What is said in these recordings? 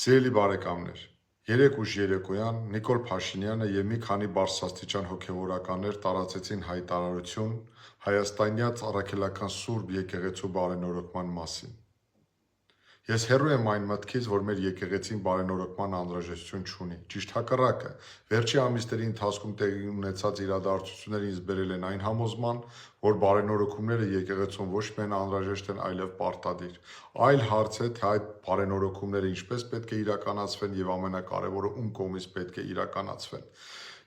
Սիրելի բարեկամներ, երեկ ուշ երեկոյան Նիկոլ Փաշինյանը և մի քանի բարձրաստիճան հոգևորականներ տարածեցին հայտարարություն հայաստանյան առաքելական Սուրբ եկեղեցու բարենորոգման մասին։ Ես հեռու եմ այն մտքից, որ մեր եկեղեցին բարենորոգման անհրաժեշտություն չունի։ Ճիշտ հակառակը, վերջի ամիսների ընթացքում տեղի ունեցած իրադարձությունները ինձ բերել են այն համոզման, որ բարենորոգումները եկեղեցուն ոչ միայն անհրաժեշտ են, այլև պարտադիր։ Այլ հարց է, թե այդ բարենորոգումները ինչպես պետք է իրականացվեն և ամենակարևորը ում կողմից պետք է իրականացվեն։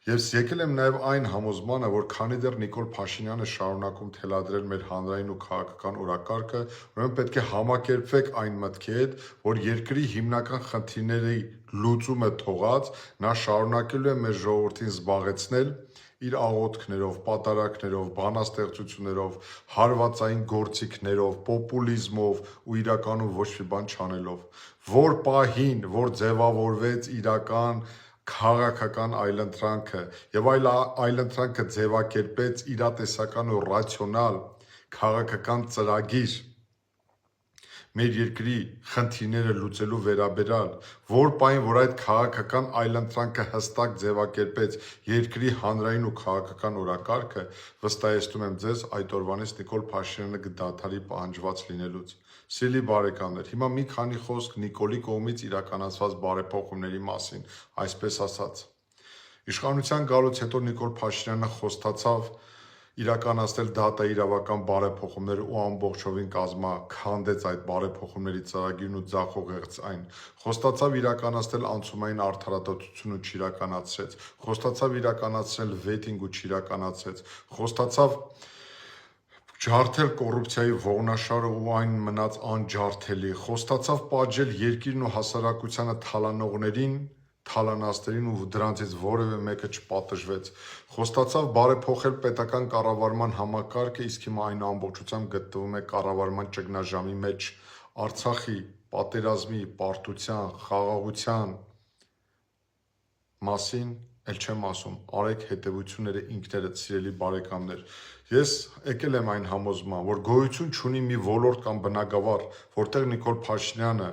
Ես եկել եմ նաև այն համոզմանը, որ քանի դեռ Նիկոլ Փաշինյանը շարունակում թելադրել մեր հանրային ու քաղաքական օրակարգը, ուրեմն պետք է համակերպվեք այն մտքի հետ, որ երկրի հիմնական խնդիրների լուծումը թողած, նա շարունակելու է մեր ժողովրդին զբաղեցնել իր աղոթքներով, պատարակներով, բանաստեղծություններով, հարվածային գործիքներով, պոպուլիզմով ու իրականում ոչ մի բան չանելով։ Որ պահին, որ ձևավորվեց իրական քաղաքական այլընտրանքը և այլընտրանքը ձևակերպեց իրատեսական ու ռացիոնալ քաղաքական ծրագիր մեր երկրի խնդիրները լուծելու վերաբերյալ, որ պահին, որ այդ քաղաքական այլընտրանքը հստակ ձևակերպեց երկրի հանրային ու քաղաքական օրակարգը, վստահեցնում եմ ձեզ, այդ օրվանից Նիկոլ Փաշինյանը կդադարի պահանջված լինելուց։ Սիրելի բարեկամներ, հիմա մի քանի խոսք Նիկոլի կողմից իրականացված բարեփոխումների մասին, այսպես ասած։ Իշխանության գալուց հետո Նիկոլ Փաշինյանը խոստացավ իրականացնել դատաիրավական բարեփոխումներ ու ամբողջովին կազմաքանդեց այդ բարեփոխումների ծրագիրն ու ձախողեց այն։ Խոստացավ իրականացնել անցումային արդարադատություն ու չիրականացրեց։ Խոստացավ իրականացնել վետինգ ու չիրականացրեց։ Խոստացավ ջարդել կոռուպցիայի ողնաշարը ու այն մնաց անջարդելի։ Խոստացավ պատժել երկիրն ու հասարակությանը թալանողներին, թալանածներին ու դրանցից որևէ մեկը չպատժվեց։ Խոստացավ բարեփոխել պետական կառավարման համակարգը, իսկ հիմա այն ամբողջությամբ գտնվում է կառավարման ճգնաժամի մեջ։ Արցախի պատերազմի, պարտության, խաղաղության մասին էլ չեմ ասում, արեք հետևությունները ինքներդ, սիրելի բարեկամներ։ Ես եկել եմ այն համոզման, որ գոյություն չունի մի ոլորտ կամ բնագավառ, որտեղ Նիկոլ Փաշինյանը,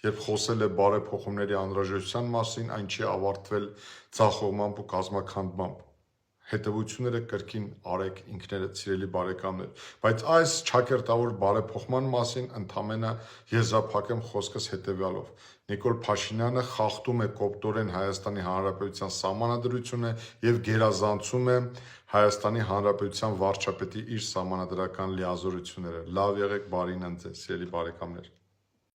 երբ խոսել է բարեփոխումների անհրաժեշտության մասին, այն չի ավարտվել ձախողմամբ ու կազմաքանդմամբ։ Հետևությունները կրկին արեք ինքներդ, սիրելի բարեկամներ։ Բայց այս ճակերտավոր բարեփոխման մասին ընդամենը եզրափակեմ խոսքս հետևյալով. Նիկոլ Փաշինյանը խախտում է կոպտորեն Հայաստանի Հանրապետության սահմանադրությունը և գերազանցում է Հայաստանի Հանրապետության վարչապետի իր սահմանադրական լիազորությունները։ Լավ եղեք, բարին ընդ ձեզ, սիրելի բարեկամներ։